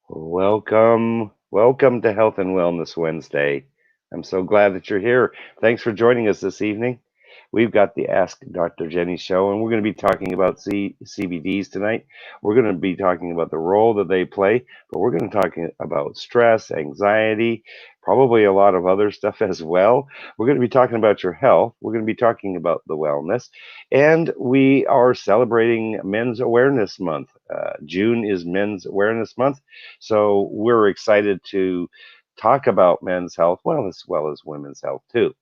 Welcome to Health and Wellness Wednesday. I'm so glad that you're here. Thanks for joining us this evening. We've got the Ask Dr. Jenny show, and we're going to be talking about CBDs tonight. We're going to be talking about the role that they play, but we're going to talk about stress, anxiety, probably a lot of other stuff as well. We're going to be talking about your health. We're going to be talking about the wellness, and we are celebrating Men's Awareness Month. June is Men's Awareness Month. So we're excited to talk about men's health, well as women's health too,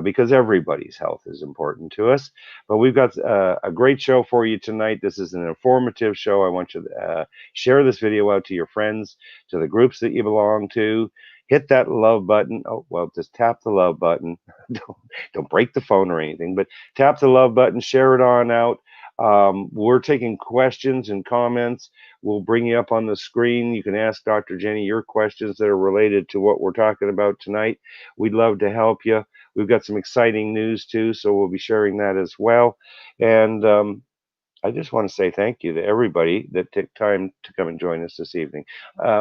because everybody's health is important to us. But we've got a great show for you tonight. This is an informative show. I want you to share this video out to your friends, to the groups that you belong to. Hit that love button. Oh, well, just tap the love button. don't break the phone or anything, but tap the love button, share it on out. We're taking questions and comments. We'll bring you up on the screen. You can ask Dr. Jenny your questions that are related to what we're talking about tonight. We'd love to help you. We've got some exciting news too, so we'll be sharing that as well. And I just want to say thank you to everybody that took time to come and join us this evening.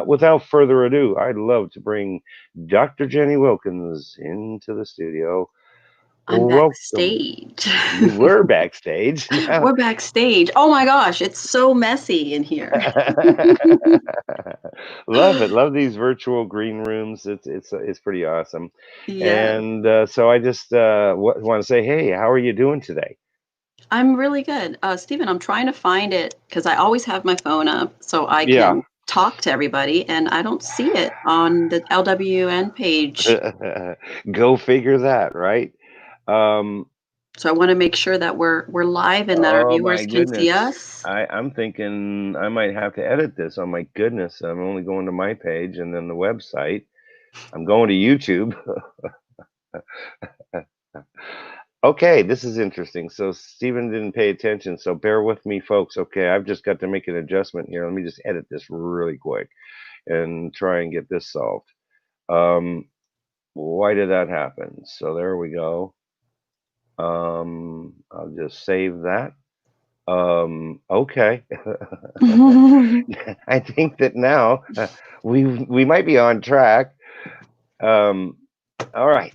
Without further ado, I'd love to bring Dr. Jenny Wilkins into the studio. I'm Welcome. backstage. You were backstage. Now, We're backstage. Oh my gosh, it's so messy in here. love it. Love these virtual green rooms. It's pretty awesome. Yes, And so I just want to say, hey, how are you doing today? I'm really good. Stephen, I'm trying to find it because I always have my phone up so I Yeah. can talk to everybody, and I don't see it on the LWN page. Go figure that, right? Um, So I want to make sure that we're live and that our oh my viewers can see goodness. us. I'm thinking I might have to edit this. Oh my goodness. I'm only going to my page and then the website. I'm going to YouTube. Okay, this is interesting. So Steven didn't pay attention, so bear with me, folks. Okay, I've just got to make an adjustment here. Let me just edit this really quick and try and get this solved. Um, why did that happen? So there we go. I'll just save that. Okay. I think that now we might be on track. Um, all right.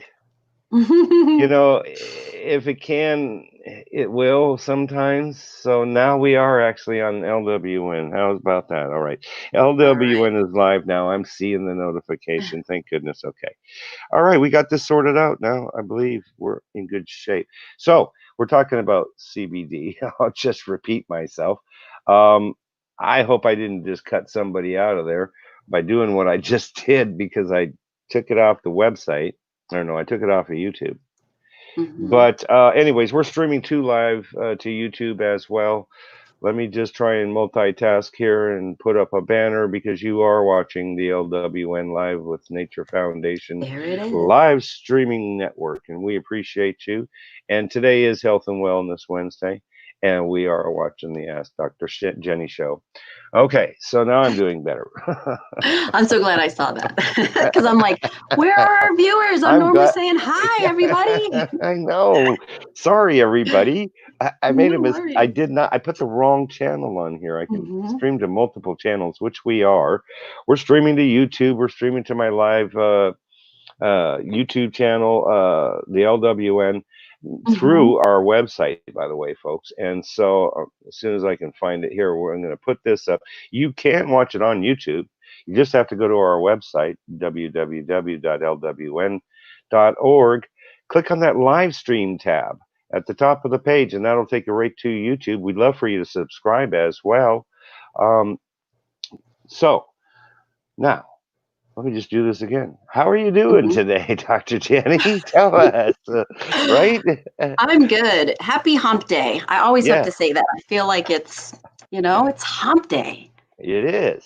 If it can, it will sometimes. So now we are actually on LWN. How's about that? All right. All right. LWN is live now. I'm seeing the notification. Thank goodness. Okay. All right. We got this sorted out now. I believe we're in good shape. So we're talking about CBD. I'll just repeat myself. Um, I hope I didn't just cut somebody out of there by doing what I just did because I took it off the website. Or no, I took it off of YouTube. Mhm. But anyways, we're streaming live to YouTube as well. Let me just try and multitask here and put up a banner because you are watching the LWN Live with Nature Foundation There it is. live streaming network, and we appreciate you. And today is Health and Wellness Wednesday, and we are watching the Ask Dr. Jenny show. Okay, so now I'm doing better. I'm so glad I saw that because I'm like, where are our viewers? I'm I'm normally glad. saying hi, everybody. I know. Sorry, everybody. I made a No mistake. I worries. did not. I put the wrong channel on here. I can Hmm. stream to multiple channels, which we are. We're streaming to YouTube. We're streaming to my live YouTube channel, the LWN, Hmm. through our website, by the way, folks. And so as soon as I can find it here, I'm going to put this up. You can watch it on YouTube. You just have to go to our website, www.lwn.org. Click on that live stream tab at the top of the page, and that'll take you right to YouTube. We'd love for you to subscribe as well. Um, so now, let me just do this again. How are you doing Hmm. today, Dr. Jenny? Tell us, right? I'm good. Happy hump day. I always have Yeah, to say that. I feel like it's hump day. it is.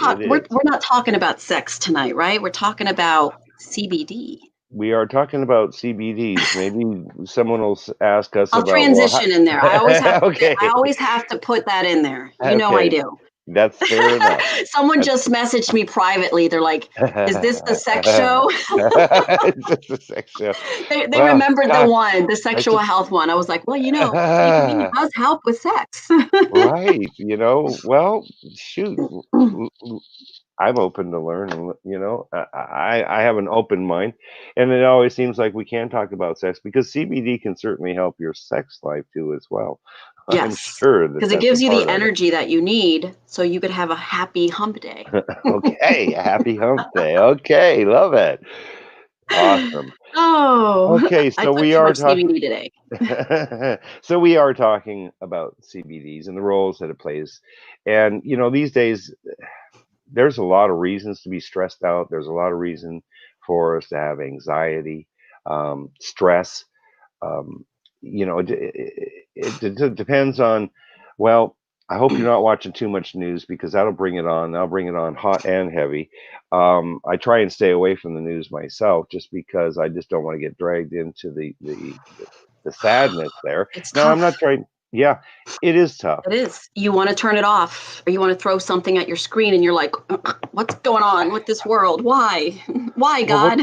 It is. We're not talking about sex tonight, right? We're talking about CBD. We are talking about CBDs. Maybe someone will ask us I'll about, well, transition in there. how... okay, I always have to put that in there. You know I okay. do. That's fair enough. Someone That's just messaged me privately. They're like, "Is this the sex show?" it's just a sex show. They Well, remembered God, the I sexual sup- health one. I was like, well, CBD does help with sex. right. Well, shoot. I'm open to learn, and I have an open mind, and it always seems like we can talk about sex because CBD can certainly help your sex life too as well. I'm Yes, sure that because it that's a gives you the part of it. energy that you need so you could have a happy hump day. Okay, happy hump day. Okay, love it. Awesome. Oh, Okay, I so took we too are much talking. CBD today. So we are talking about CBDs and the roles that it plays, and these days there's a lot of reasons to be stressed out. There's a lot of reason for us to have anxiety, stress. Um, it depends on. Well, I hope you're not watching too much news because that'll bring it on. I'll bring it on hot and heavy. I try and stay away from the news myself, just because I just don't want to get dragged into the sadness there. It's Now, I'm tough. not trying. Yeah, it is tough. It is. You want to turn it off, or you want to throw something at your screen, and you're like, "What's going on with this world? Why? Why, Well, God?"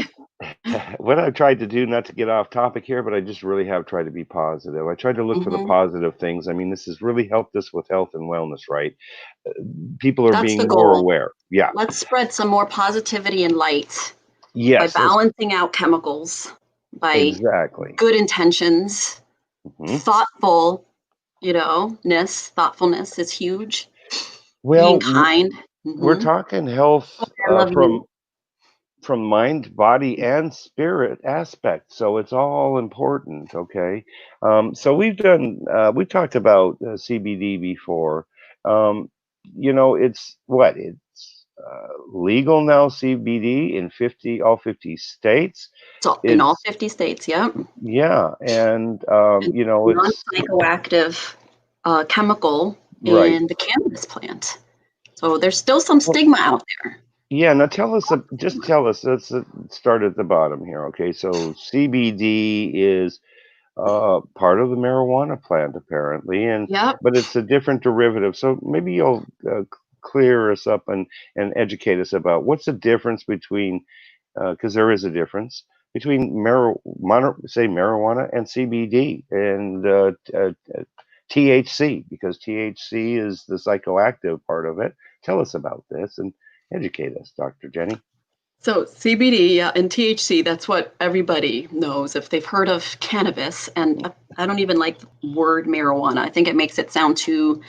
what I've tried to do, not to get off topic here, but I just really have tried to be positive. I tried to look for the Hmm. positive things. I mean, this has really helped us with health and wellness, right? People are That's the being more goal. aware. Yeah. Let's spread some more positivity and light by Yes, let's balancing out chemicals, by exactly. good intentions, Hmm. thoughtfulness is huge. Being Well, kind. we're Hmm. talking health I love you. from mind, body, and spirit aspect. So it's all important. Okay. So we've talked about CBD before. Um, it's what it's legal now. CBD in all 50 states. So in all It's 50 states, yeah. yeah, and And it's non-psychoactive chemical right. in the cannabis plant. So there's still some Well, stigma out there. yeah, now just tell us, let's start at the bottom here, okay? So CBD is part of the marijuana plant apparently, Yep. but it's a different derivative. So maybe you'll clear us up and educate us about what's the difference between, because there is a difference between marijuana and CBD and THC, because THC is the psychoactive part of it. Tell us about this and educate us, Dr. Jenny. So CBD, yeah, and THC, that's what everybody knows if they've heard of cannabis. And I don't even like the word marijuana. I think it makes it sound too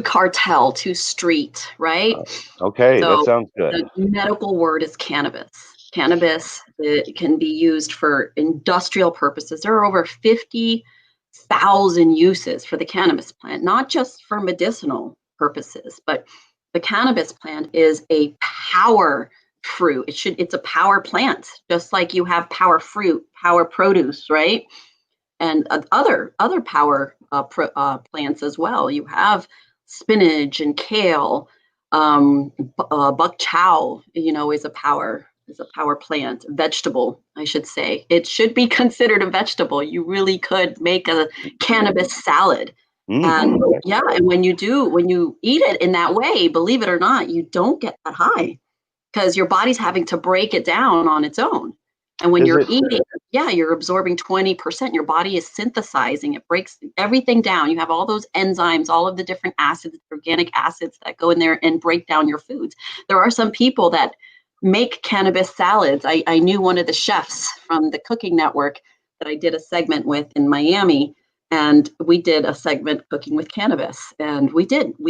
cartel, too street, right? Uh, okay, that So sounds good. the medical word is cannabis. Cannabis, it can be used for industrial purposes. There are over 50,000 uses for the cannabis plant, not just for medicinal purposes, but the cannabis plant is a power fruit. It's a power plant, just like you have power fruit, power produce, right? And other power plants as well. You have spinach and kale. Bok chow, is a power plant, vegetable, I should say. It should be considered a vegetable. You really could make a cannabis salad. And yeah, and when you eat it in that way, believe it or not, you don't get that high because your body's having to break it down on its own. And when Does you're it? eating, yeah, you're absorbing 20%. Your body is synthesizing, it breaks everything down. You have all those enzymes, all of the different acids, organic acids that go in there and break down your foods. There are some people that make cannabis salads. I knew one of the chefs from the Cooking Network that I did a segment with in Miami. And we did a segment cooking with cannabis. And we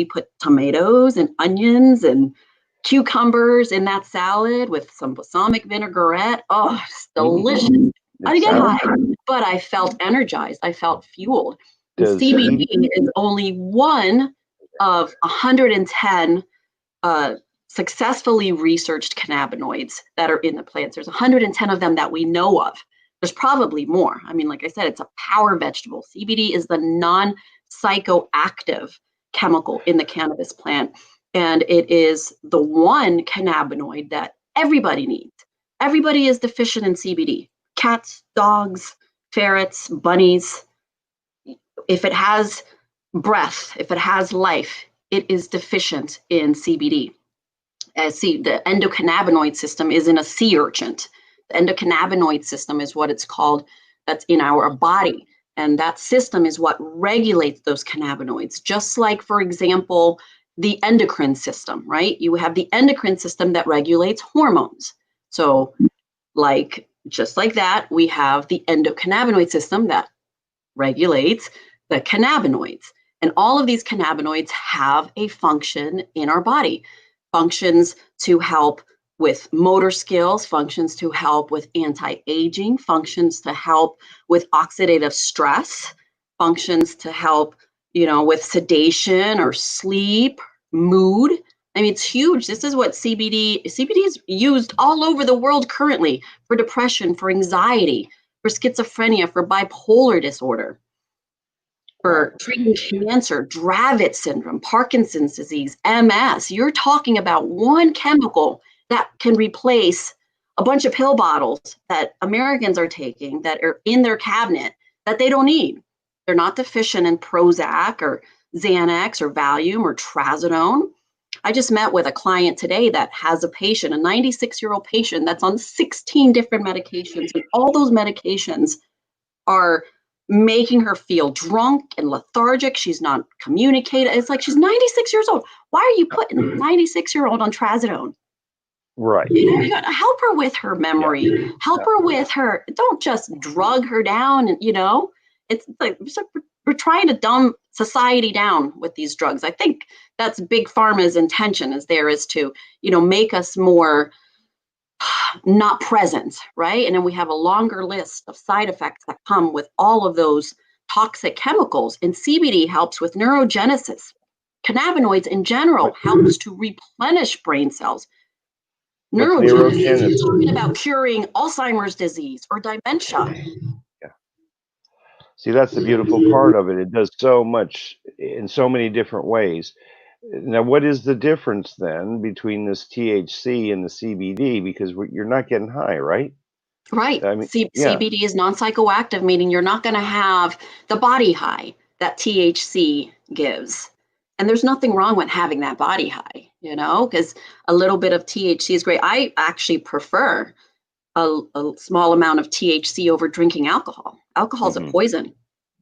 put tomatoes and onions and cucumbers in that salad with some balsamic vinaigrette. Oh, it's delicious. Mm, I it didn't get sounds. high, but I felt energized. I felt fueled. And Does CBD is only one of 110 uh, successfully researched cannabinoids that are in the plants. There's 110 of them that we know of. There's probably more. I mean, like I said, it's a power vegetable. CBD is the non psychoactive chemical in the cannabis plant. And it is the one cannabinoid that everybody needs. Everybody is deficient in CBD. Cats, dogs, ferrets, bunnies. If it has breath, if it has life, it is deficient in CBD. See, the endocannabinoid system is in a sea urchin. The endocannabinoid system is what it's called, that's in our body. And that system is what regulates those cannabinoids. Just like, for example, the endocrine system, right? You have the endocrine system that regulates hormones. So just like that, we have the endocannabinoid system that regulates the cannabinoids. And all of these cannabinoids have a function in our body. Functions to help with motor skills, functions to help with anti-aging, functions to help with oxidative stress, functions to help, with sedation or sleep, mood. I mean, it's huge. This is what CBD is used all over the world currently for depression, for anxiety, for schizophrenia, for bipolar disorder, for treating cancer, Dravet syndrome, Parkinson's disease, MS. You're talking about one chemical that can replace a bunch of pill bottles that Americans are taking that are in their cabinet that they don't need. They're not deficient in Prozac or Xanax or Valium or Trazodone. I just met with a client today that has a patient, a 96-year-old patient that's on 16 different medications, and all those medications are making her feel drunk and lethargic. She's not communicating. It's like she's 96 years old. Why are you putting 96-year-old on Trazodone? Right. You got to help her with her memory. Help her with her. Don't just drug her down. And it's like we're trying to dumb society down with these drugs. I think that's Big Pharma's intention is to make us more not present, right? And then we have a longer list of side effects that come with all of those toxic chemicals. And CBD helps with neurogenesis. Cannabinoids in general helps to replenish brain cells. Neurogenesis, you're talking about curing Alzheimer's disease or dementia. Yeah. See, that's the beautiful part of it. It does so much in so many different ways. Now, what is the difference then between this THC and the CBD? Because you're not getting high, right? Right. I mean, CBD is non-psychoactive, meaning you're not going to have the body high that THC gives. And there's nothing wrong with having that body high, because a little bit of THC is great. I actually prefer a small amount of THC over drinking alcohol. Alcohol is a poison,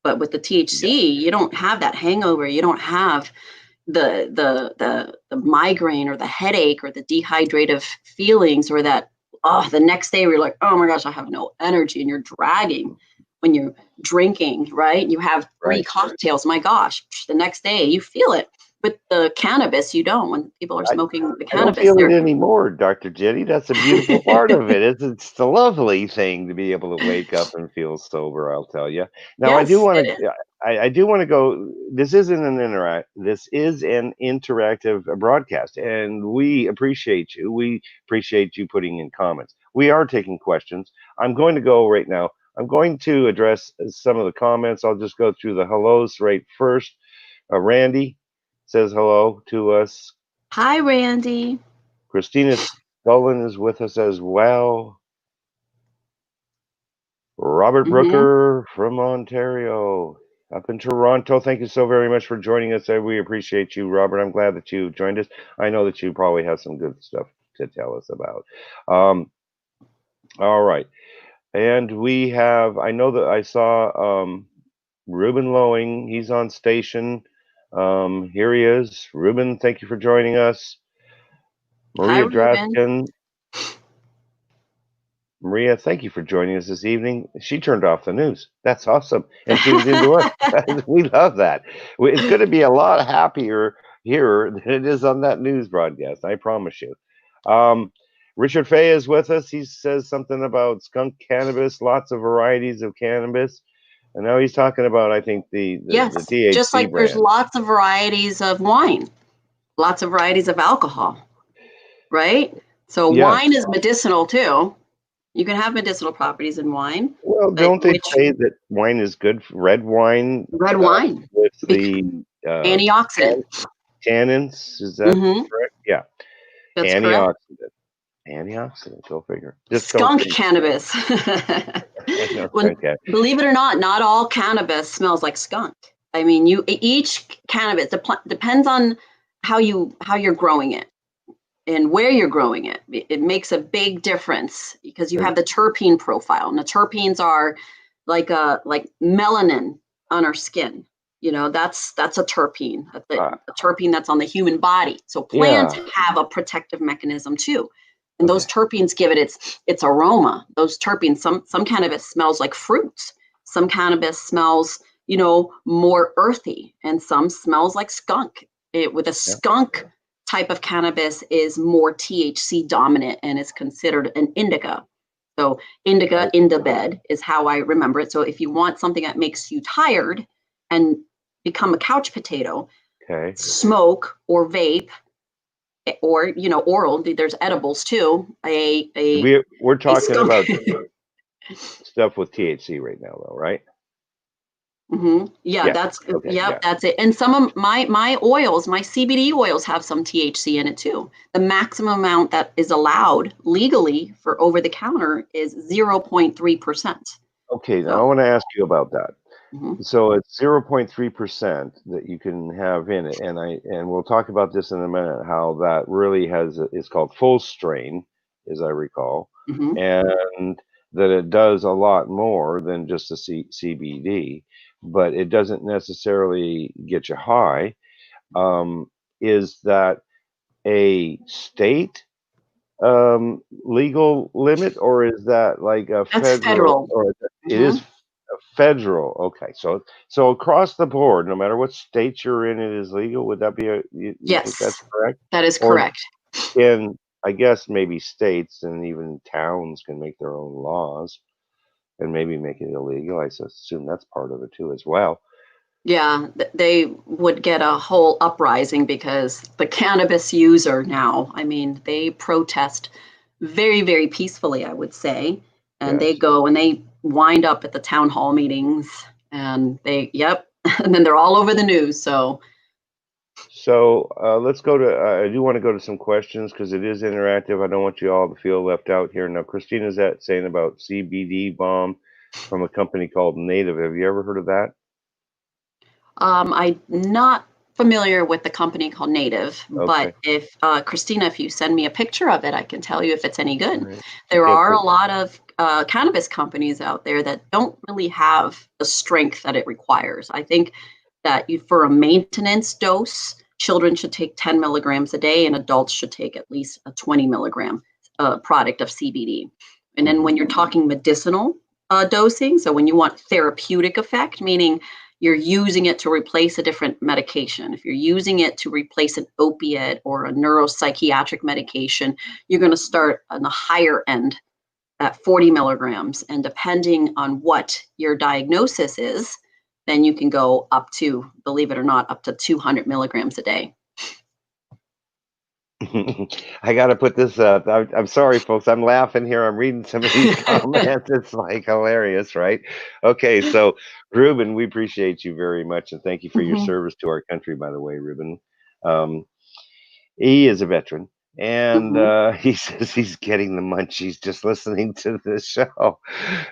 but with the THC, you don't have that hangover. You don't have the migraine or the headache or the dehydrative feelings or that, the next day we're like, oh my gosh, I have no energy, and you're dragging when you're drinking, right? You have three cocktails. My gosh, the next day you feel it. With the cannabis, you don't. When people are smoking the cannabis, I don't feel it anymore, Dr. Jenny. That's a beautiful part of it. It's the lovely thing to be able to wake up and feel sober. I'll tell you. Now, yes, I do want to. I do want to go. This is an interactive broadcast, and we appreciate you. We appreciate you putting in comments. We are taking questions. I'm going to go right now. I'm going to address some of the comments. I'll just go through the hellos right first. Randy says hello to us. Hi, Randy. Christina Scullin is with us as well. Robert Brooker from Ontario, up in Toronto. Thank you so very much for joining us. We appreciate you, Robert. I'm glad that you joined us. I know that you probably have some good stuff to tell us about. All right. And we have, I know that I saw Ruben Lowing. He's on station. Here he is. Ruben, thank you for joining us. Maria Draskin. Maria, thank you for joining us this evening. She turned off the news. That's awesome. And tuned into us. We love that. It's going to be a lot happier here than it is on that news broadcast. I promise you. Richard Fay is with us. He says something about skunk cannabis, lots of varieties of cannabis. And now he's talking about, I think, the THC just like brand. There's lots of varieties of wine, lots of varieties of alcohol, right? So wine is medicinal too. You can have medicinal properties in wine. Well, don't they say that wine is good for red wine? Red wine. With the antioxidant. Tannins, is that correct? Yeah. That's antioxidant. Correct. Antioxidant, go figure. Just skunk cannabis. Believe it or not all cannabis smells like skunk. I mean, each cannabis depends on you're growing it and where you're growing it. It makes a big difference because you have the terpene profile, and the terpenes are like melanin on our skin. That's a terpene, a terpene that's on the human body. So plants have a protective mechanism too. And those terpenes give it its aroma. Those terpenes, some cannabis smells like fruits. Some cannabis smells, more earthy, and some smells like skunk. With a skunk type of cannabis is more THC dominant and is considered an indica. So indica, in the bed is how I remember it. So if you want something that makes you tired and become a couch potato, smoke or vape, or oral. There's edibles too. We're talking about stuff with THC right now, though, right? Mm-hmm. Yeah, that's that's it. And some of my oils, my CBD oils, have some THC in it too. The maximum amount that is allowed legally for over the counter is 0.3%. Okay, now I want to ask you about that. Mm-hmm. So it's 0.3% that you can have in it, and we'll talk about this in a minute. How that really is called full strain, as I recall, and that it does a lot more than just the CBD, but it doesn't necessarily get you high. Is that a state legal limit, or is that like a federal? Or it is federal. Okay, so across the board, no matter what state you're in, it is legal. Would that be you think that's correct? That is correct. And I guess maybe states and even towns can make their own laws and maybe make it illegal. I assume that's part of it too as well. Yeah, they would get a whole uprising because the cannabis user now, they protest very, very peacefully, I would say. And they go and they wind up at the town hall meetings, and and then they're all over the news. So let's go to, I do want to go to some questions because it is interactive. I don't want you all to feel left out here. Now, Christina's saying about CBD balm from a company called Native. Have you ever heard of that? I'm not familiar with the company called Native, but if Christina, if you send me a picture of it, I can tell you if it's any good. Right. There are a lot of cannabis companies out there that don't really have the strength that it requires. I think that for a maintenance dose, children should take 10 milligrams a day, and adults should take at least a 20 milligram product of CBD. And then when you're talking medicinal dosing, so when you want therapeutic effect, meaning you're using it to replace a different medication. If you're using it to replace an opiate or a neuropsychiatric medication, you're going to start on the higher end at 40 milligrams. And depending on what your diagnosis is, then you can go up to, believe it or not, up to 200 milligrams a day. I got to put this up. I'm sorry, folks. I'm laughing here. I'm reading some of these comments. It's like hilarious, right? Okay, so Ruben, we appreciate you very much, and thank you for your service to our country, by the way, Ruben. He is a veteran, and he says he's getting the munchies just listening to this show.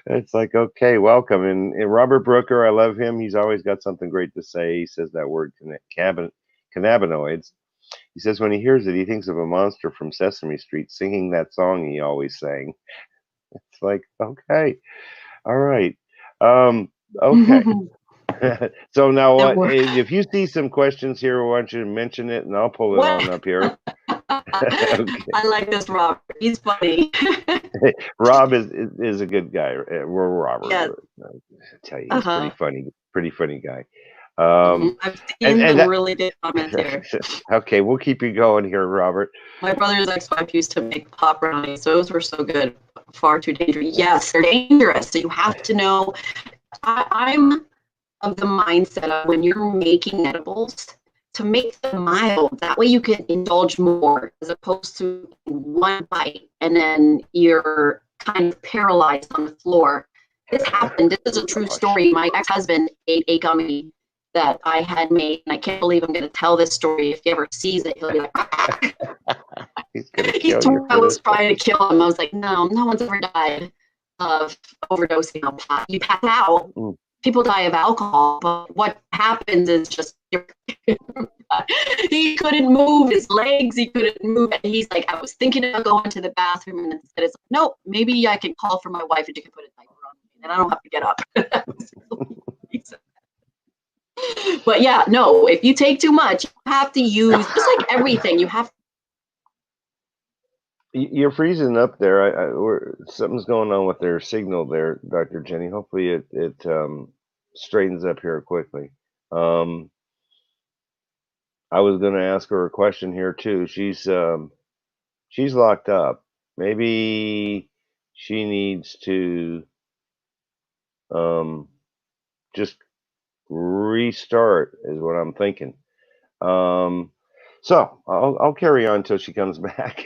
It's like, okay, welcome. And Robert Brooker, I love him. He's always got something great to say. He says that word cannabinoids. He says when he hears it, he thinks of a monster from Sesame Street singing that song he always sang. It's like, okay, all right, okay. So now, if you see some questions here, why don't you mention it, and I'll pull it on up here. I like this, Rob. He's funny. Rob is a good guy. We're Robert. Yes. I tell you, he's pretty funny guy. I've seen some really good comments here. Okay, we'll keep you going here, Robert. My brother's ex-wife used to make pop brownies. Those were so good. Far too dangerous. Yes, they're dangerous. So you have to know. I'm of the mindset of when you're making edibles, to make them mild. That way you can indulge more, as opposed to one bite and then you're kind of paralyzed on the floor. This happened. This is a true story. My ex-husband ate a gummy that I had made, and I can't believe I'm going to tell this story. If he ever sees it, he'll be like, he told me I was trying to kill him. I was like, no one's ever died of overdosing on pot. You pass out. people die of alcohol, but what happens is just he couldn't move his legs, he couldn't move. And he's like, I was thinking about going to the bathroom, and instead it's like, nope, maybe I can call for my wife and she can put a diaper on me, and I don't have to get up. But yeah, no, if you take too much, you have to use, just like everything, you have. You're freezing up there. Something's going on with their signal there, Dr. Jenny. Hopefully it straightens up here quickly. I was going to ask her a question here too. She's locked up. Maybe she needs to just restart, is what I'm thinking. So I'll carry on until she comes back.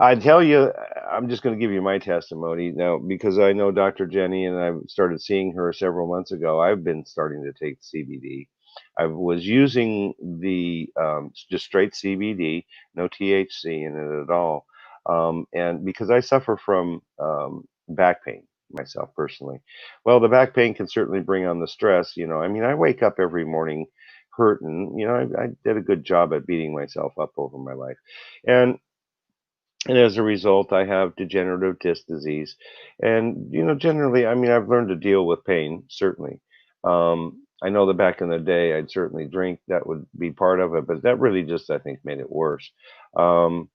I tell you, I'm just going to give you my testimony now because I know Dr. Jenny and I started seeing her several months ago. I've been starting to take CBD. I was using the just straight CBD, no THC in it at all. And because I suffer from back pain myself personally, well, the back pain can certainly bring on the stress. I mean, I wake up every morning hurting. I did a good job at beating myself up over my life. And as a result, I have degenerative disc disease. And, generally, I mean, I've learned to deal with pain, certainly. I know that back in the day, I'd certainly drink. That would be part of it. But that really just, I think, made it worse. So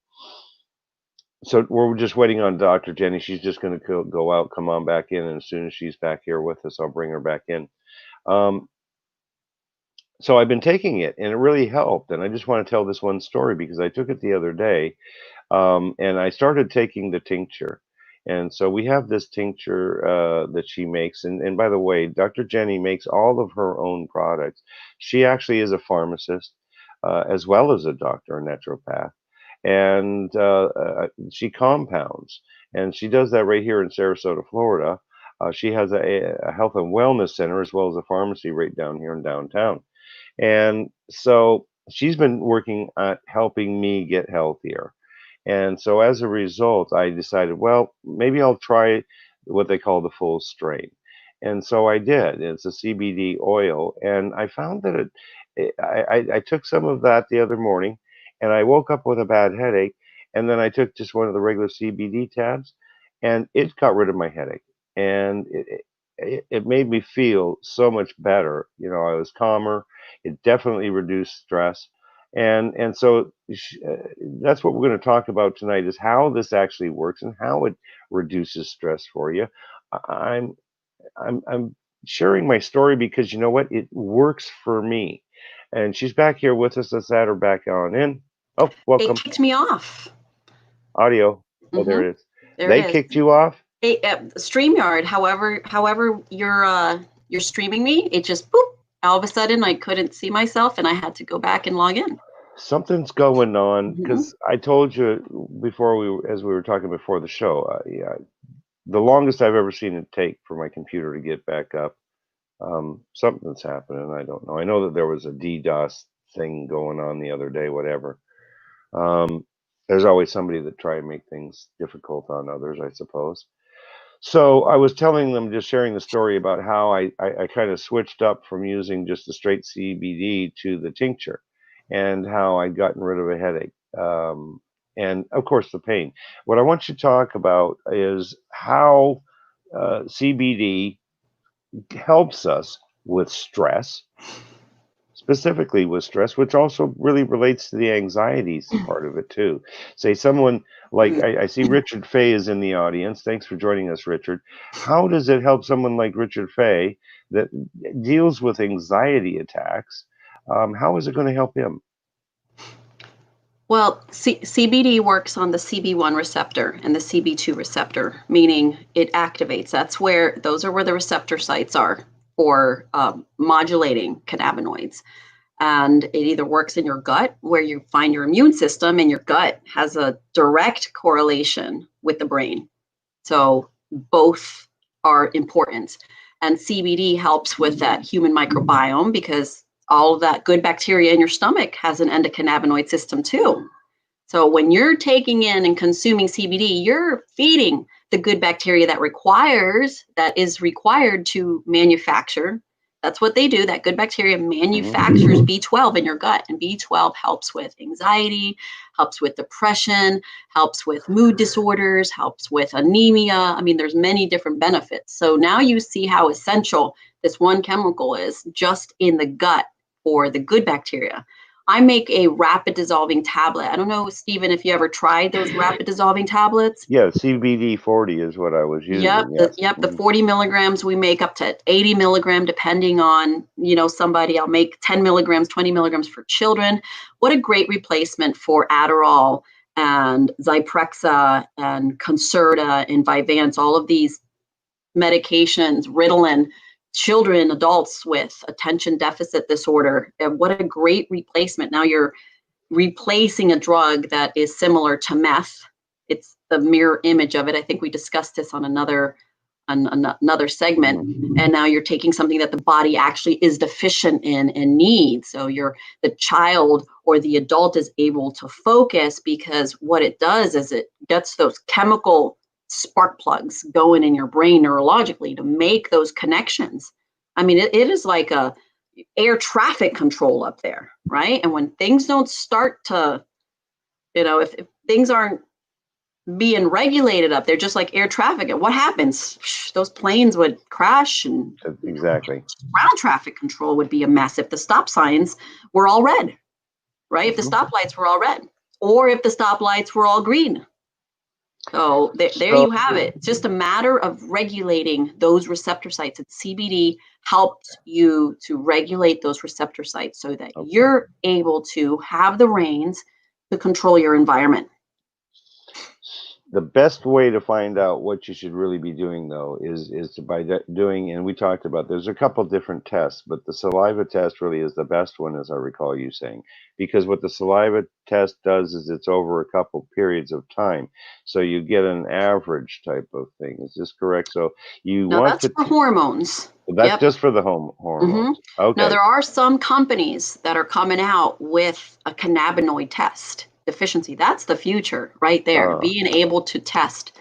we're just waiting on Dr. Jenny. She's just going to go out, come on back in. And as soon as she's back here with us, I'll bring her back in. So I've been taking it, and it really helped. And I just want to tell this one story because I took it the other day. And I started taking the tincture. And so we have this tincture that she makes. And by the way, Dr. Jenny makes all of her own products. She actually is a pharmacist as well as a doctor, a naturopath. And she compounds. And she does that right here in Sarasota, Florida. She has a health and wellness center as well as a pharmacy right down here in downtown. And so she's been working at helping me get healthier. And so as a result, I decided, well, maybe I'll try what they call the full strain. And so I did. It's a CBD oil. And I found that I took some of that the other morning and I woke up with a bad headache. And then I took just one of the regular CBD tabs and it got rid of my headache. And it made me feel so much better. I was calmer. It definitely reduced stress. And so that's what we're going to talk about tonight is how this actually works and how it reduces stress for you. I'm I'm sharing my story because you know what? It works for me. And she's back here with us. Let's add her back on in. Oh, It welcome. kicked me off. Audio. Oh, there it is. There They it is. kicked you off? StreamYard, however you're streaming me, it just boop. All of a sudden, I couldn't see myself, and I had to go back and log in. Something's going on because I told you before as we were talking before the show, yeah, the longest I've ever seen it take for my computer to get back up. Something's happening. I don't know. I know that there was a DDoS thing going on the other day, whatever. There's always somebody that try and make things difficult on others, I suppose. So I was telling them, just sharing the story about how I kind of switched up from using just the straight CBD to the tincture and how I'd gotten rid of a headache. And of course, the pain. What I want you to talk about is how CBD helps us with stress, specifically with stress, which also really relates to the anxieties part of it too. Say someone like I see Richard Fay is in the audience. Thanks for joining us, Richard. How does it help someone like Richard Fay that deals with anxiety attacks? How is it going to help him? Well, CBD works on the CB1 receptor and the CB2 receptor, meaning it activates. Those are where the receptor sites are for modulating cannabinoids. And it either works in your gut, where you find your immune system, and your gut has a direct correlation with the brain. So both are important. And CBD helps with that human microbiome because all of that good bacteria in your stomach has an endocannabinoid system too. So when you're taking in and consuming CBD, you're feeding the good bacteria that is required to manufacture. That's what they do. That good bacteria manufactures B12 in your gut, and B12 helps with anxiety, helps with depression, helps with mood disorders, helps with anemia. I mean, there's many different benefits. So now you see how essential this one chemical is just in the gut for the good bacteria. I make a rapid dissolving tablet. I don't know, Stephen, if you ever tried those rapid dissolving tablets. Yeah, CBD 40 is what I was Yep, using. Yes. the 40 milligrams, we make up to 80 milligram, depending on, somebody. I'll make 10 milligrams, 20 milligrams for children. What a great replacement for Adderall and Zyprexa and Concerta and Vyvanse, all of these medications, Ritalin, children, adults with attention deficit disorder. And what a great replacement. Now you're replacing a drug that is similar to meth. It's the mirror image of it. I think we discussed this on another segment. And now you're taking something that the body actually is deficient in and needs. So the child or the adult is able to focus, because what it does is it gets those chemical spark plugs going in your brain neurologically to make those connections. I mean, it is like a air traffic control up there, right? And when things don't start to, if things aren't being regulated up there, just like air traffic, what happens? Those planes would crash, and exactly. Ground traffic control would be a mess if the stop signs were all red, right? If the stoplights were all red, or if the stoplights were all green. So there you have it. It's just a matter of regulating those receptor sites. And CBD helps you to regulate those receptor sites so that you're able to have the reins to control your environment. The best way to find out what you should really be doing, though, is by doing, and we talked about, there's a couple different tests, but the saliva test really is the best one, as I recall you saying, because what the saliva test does is it's over a couple periods of time, so you get an average type of thing. Is this correct? So you want that's for hormones. That's just for the hormones. Okay. Now there are some companies that are coming out with a cannabinoid test deficiency. That's the future right there. Being able to test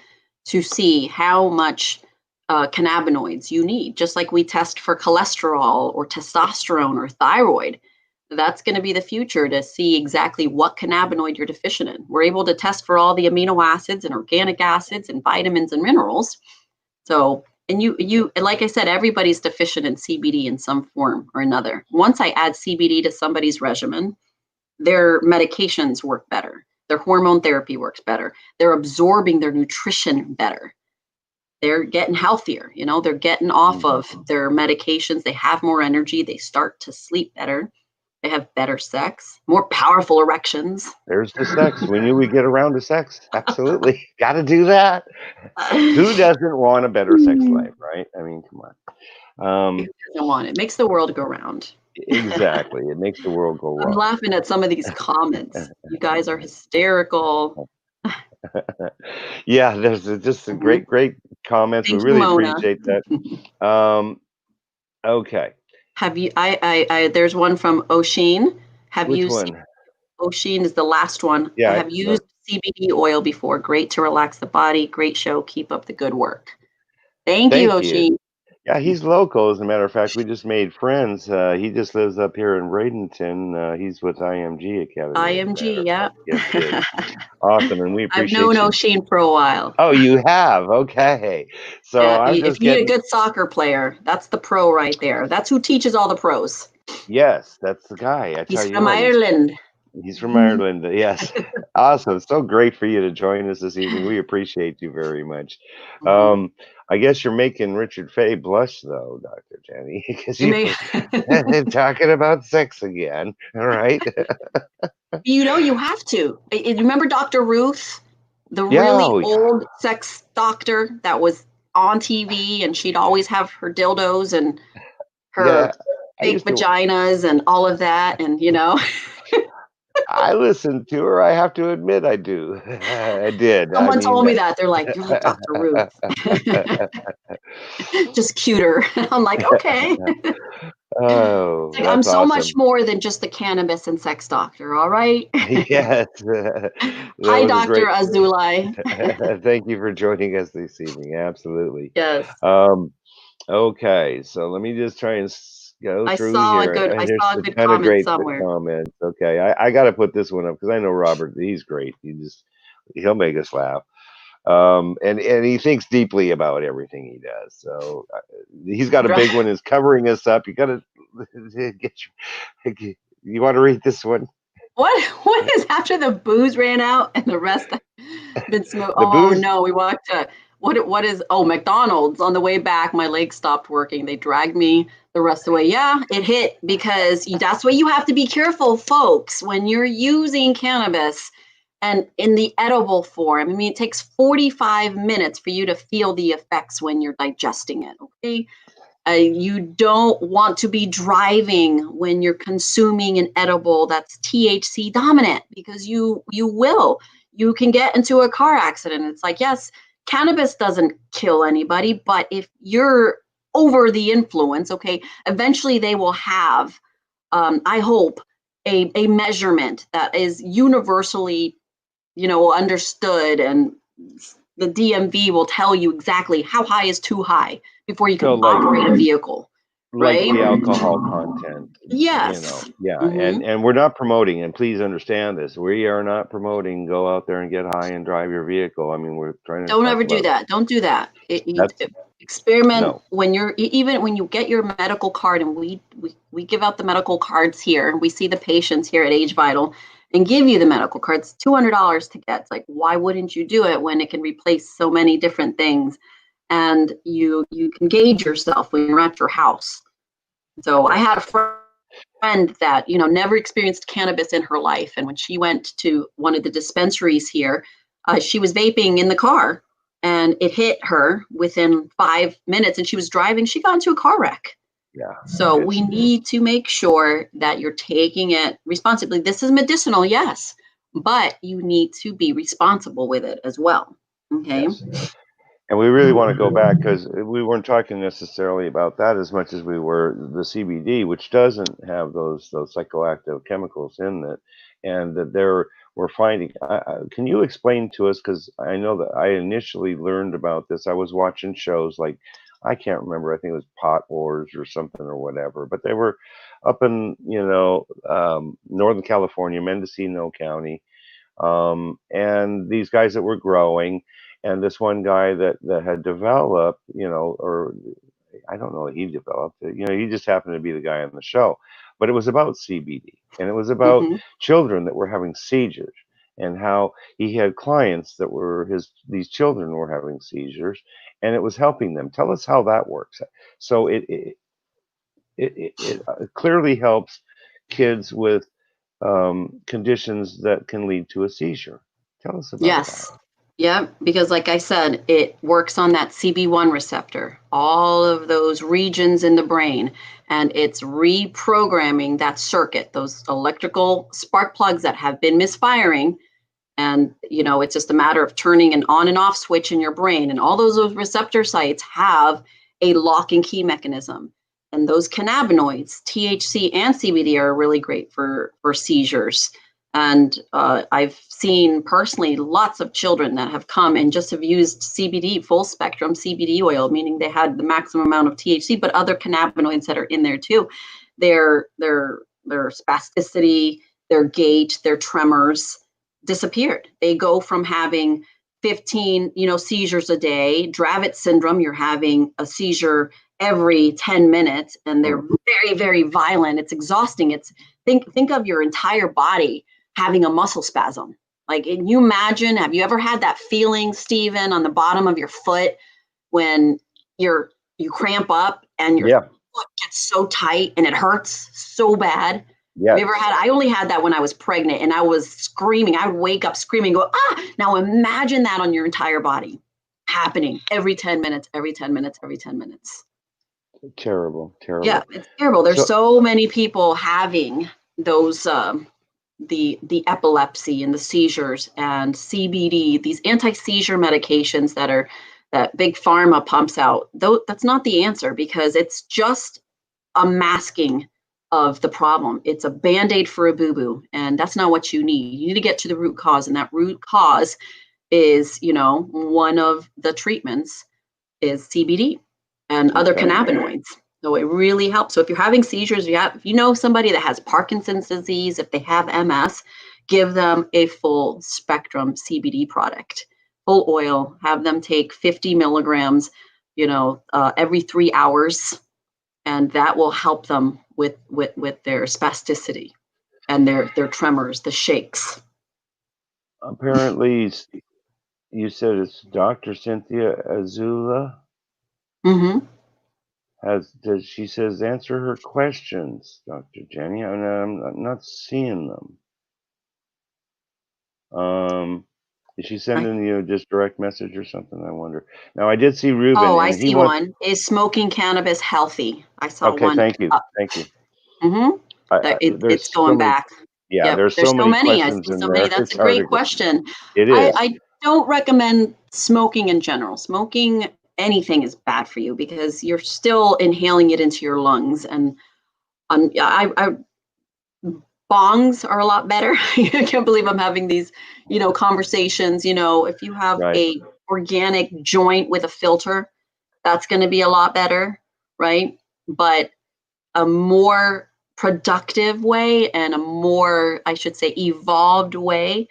to see how much cannabinoids you need, just like we test for cholesterol or testosterone or thyroid. That's going to be the future, to see exactly what cannabinoid you're deficient in. We're able to test for all the amino acids and organic acids and vitamins and minerals. So, and you, like I said, everybody's deficient in CBD in some form or another. Once I add CBD to somebody's regimen, their medications work better. Their hormone therapy works better. They're absorbing their nutrition better. They're getting healthier. They're getting off of their medications. They have more energy. They start to sleep better. They have better sex, more powerful erections. There's the sex. We knew we'd get around to sex. Absolutely. Got to do that. Who doesn't want a better sex life, right? I mean, come on. Who doesn't want it? It makes the world go round. Exactly. It makes the world go round. I'm laughing at some of these comments. You guys are hysterical. Yeah, there's just a great comments. Thank we really you, Mona. appreciate that. Okay. Have you? I there's one from Oshin. Which one? Oshin is the last one. Yeah, I have used CBD oil before. Great to relax the body. Great show. Keep up the good work. Thank you, Oshin. Yeah, he's local. As a matter of fact, we just made friends. He just lives up here in Bradenton. He's with IMG Academy. IMG, yeah. Yes, awesome, and we appreciate. I've known Oshin for a while. Oh, you have? Okay. So yeah, if you need a good soccer player, that's the pro right there. That's who teaches all the pros. Yes, that's the guy. He's from Ireland. He's from Ireland. Yes. Awesome. So great for you to join us this evening. We appreciate you very much. I guess you're making Richard Fay blush, though, Dr. Jenny, because you're talking about sex again. All right. You have to. Remember Dr. Ruth, the really old sex doctor that was on TV, and she'd always have her dildos and her fake vaginas and all of that, and I listened to her. I have to admit, I do. I did. Someone told me that. They're like, "You're like Dr. Ruth, just cuter." I'm like, okay. Oh, It's like I'm that's so much awesome. more than just the cannabis and sex doctor, all right? Yes, that Hi, was a Dr. great. Azulai. Thank you for joining us this evening. Absolutely. Yes. Um, okay, so let me just try and go through here. I There's saw a a good ton of comment great somewhere. comments. Okay, I got to put this one up because I know Robert. He's great. He'll make us laugh. And he thinks deeply about everything he does. So he's got a big one. Is covering us up. You got to get your. You want to read this one? What is after the booze ran out and the rest been smooth? The Oh booze. no, we walked to what is McDonald's on the way back. My legs stopped working. They dragged me the rest of the way. Yeah, it hit because that's why you have to be careful, folks, when you're using cannabis and in the edible form. I mean, it takes 45 minutes for you to feel the effects when you're digesting it. Okay. You don't want to be driving when you're consuming an edible that's THC dominant because you can get into a car accident. It's like, yes, cannabis doesn't kill anybody, but if you're over the influence, okay, eventually they will have, I hope, a measurement that is universally, understood, and the DMV will tell you exactly how high is too high before you So can operate a vehicle, like right? the alcohol content, Yes. yeah, Hmm. and we're not promoting, and please understand this, we are not promoting go out there and get high and drive your vehicle. I mean, we're trying to Don't talk ever do about that. Don't do that. that's Experiment no. when even when you get your medical card, and we give out the medical cards here. We see the patients here at Age Vital and give you the medical cards. $200 to get. It's like, why wouldn't you do it when it can replace so many different things? And you can gauge yourself when you're at your house. So I had a friend that never experienced cannabis in her life, and when she went to one of the dispensaries here, she was vaping in the car, and it hit her within 5 minutes, and she was driving. She got into a car wreck. Yeah, So we it's need to make sure that you're taking it responsibly. This is medicinal, yes, but you need to be responsible with it as well. Okay. yes. And we really want to go back because we weren't talking necessarily about that as much as we were the CBD, which doesn't have those psychoactive chemicals in it, and that there we're finding. Can you explain to us? Because I know that I initially learned about this. I was watching shows like I can't remember. I think it was Pot Wars or something or whatever, but they were up in Northern California, Mendocino County, and these guys that were growing, and this one guy that had developed, or I don't know what he developed it. He just happened to be the guy on the show, but it was about CBD, and it was about Hmm. children that were having seizures, and how he had clients that were these children were having seizures, and it was helping them. Tell us how that works. So it clearly helps kids with conditions that can lead to a seizure. Tell us about that. Yes. Yeah, because like I said, it works on that CB1 receptor, all of those regions in the brain, and it's reprogramming that circuit, those electrical spark plugs that have been misfiring. And, it's just a matter of turning an on and off switch in your brain. And all those receptor sites have a lock and key mechanism. And those cannabinoids, THC and CBD, are really great for seizures. And I've seen personally lots of children that have come and just have used CBD, full spectrum CBD oil, meaning they had the maximum amount of THC, but other cannabinoids that are in there too. Their spasticity, their gait, their tremors disappeared. They go from having 15, seizures a day, Dravet syndrome, you're having a seizure every 10 minutes, and they're Mm. very, very violent. It's exhausting. Think of your entire body having a muscle spasm. Like, can you imagine, have you ever had that feeling, Stephen, on the bottom of your foot when you cramp up and your Yeah. foot gets so tight and it hurts so bad? Have you Yes. ever had? I only had that when I was pregnant, and I was screaming. I would wake up screaming, go, ah! Now imagine that on your entire body happening every 10 minutes, every 10 minutes, every 10 minutes. Terrible. Yeah, Terrible. it's terrible. There's So so many people having those the epilepsy and the seizures and CBD, these anti-seizure medications that big pharma pumps out. Though that's not the answer, because it's just a masking of the problem. It's a Band-Aid for a boo-boo, and that's not what you need. You need to get to the root cause, and that root cause is, one of the treatments is CBD and other Okay. cannabinoids. So it really helps. So if you're having seizures, if you know somebody that has Parkinson's disease, if they have MS, give them a full spectrum CBD product, full oil. Have them take 50 milligrams, every 3 hours, and that will help them with their spasticity and their tremors, the shakes. Apparently, you said it's Dr. Cynthia Azula. Mm-hmm. She says answer her questions, Dr. Jenny, and I'm not seeing them. Is she sending you just direct message or something? I wonder. Now I did see Ruben, Oh, I and he see wants. one. Is smoking cannabis healthy? I saw Okay, one. thank you, thank you. Mm-hmm. It's There's so going many. back. Yeah, Yep. there's There's so so many many. I questions see in so many. there. That's It's a hard great to go. question. It is. I don't recommend smoking in general. Smoking anything is bad for you because you're still inhaling it into your lungs. And bongs are a lot better. I can't believe I'm having these, conversations. If you have Right. a organic joint with a filter, that's going to be a lot better, right? But a more productive way and a more, I should say, evolved way.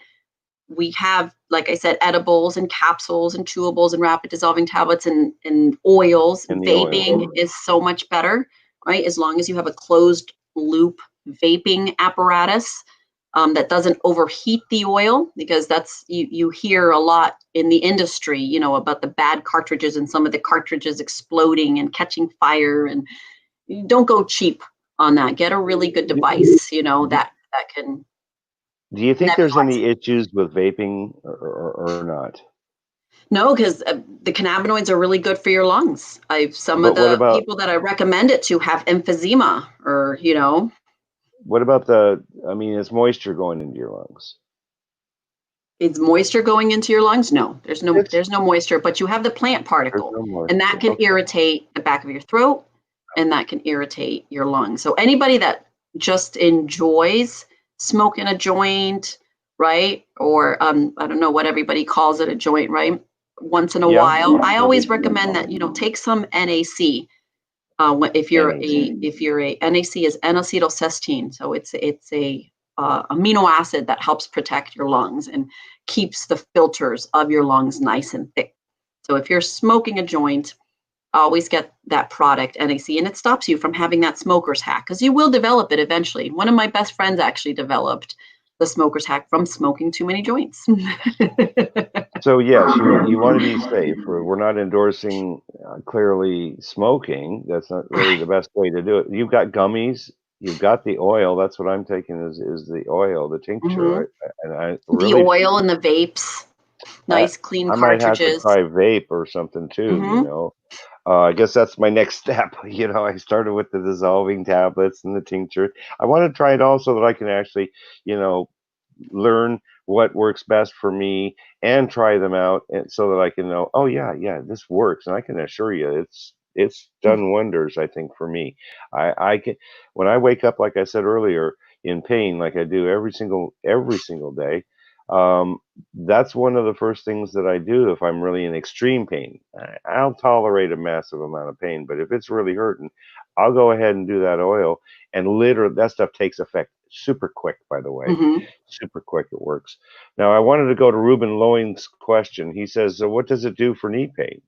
We have, like I said, edibles and capsules and chewables and rapid dissolving tablets and oils. In the oil. Vaping is so much better, right? As long as you have a closed loop vaping apparatus that doesn't overheat the oil, because that's you hear a lot in the industry, about the bad cartridges and some of the cartridges exploding and catching fire. And you don't go cheap on that. Get a really good device, that can Do you think there's nebulize. any issues with vaping or not? No, because the cannabinoids are really good for your lungs. Some of But the people that I recommend it to have emphysema, or what about I mean, is moisture going into your lungs? is moisture going into your lungs? No, there's no It's moisture, but you have the plant There's particle, no and that moisture. can Okay. irritate the back of your throat, and that can irritate your lungs. So anybody that just enjoys smoking a joint, right? Or I don't know what everybody calls it, a joint, right? Once in a Yeah. while, I No big always deal. recommend that take some NAC. If NAC. you're a NAC is N-acetylcysteine, so it's a amino acid that helps protect your lungs and keeps the filters of your lungs nice and thick. So if you're smoking a joint, always get that product NAC, and it stops you from having that smoker's hack, because you will develop it eventually. One of my best friends actually developed the smoker's hack from smoking too many joints. So yes, you want to be safe. We're not endorsing clearly smoking. That's not really the best way to do it. You've got gummies. You've got the oil. That's what I'm taking is the oil, the Hmm. tincture. And I The really, oil and the vapes, I, nice clean I might have to cartridges. try vape or something too. Hmm. I guess that's my next step. I started with the dissolving tablets and the tincture. I want to try it all so that I can actually, you know, learn what works best for me and try them out, and so that I can know, oh yeah, this works. And I can assure you it's done wonders, I think, for me. I can, when I wake up, like I said earlier, in pain, like I do every single day, um, that's one of the first things that I do if I'm really in extreme pain. I'll tolerate a massive amount of pain, but if it's really hurting, I'll go ahead and do that oil, and literally that stuff takes effect super quick, by the way. Hmm. Super quick, it works. Now, I wanted to go to Ruben Loing's question. He says, so what does it do for knee pain?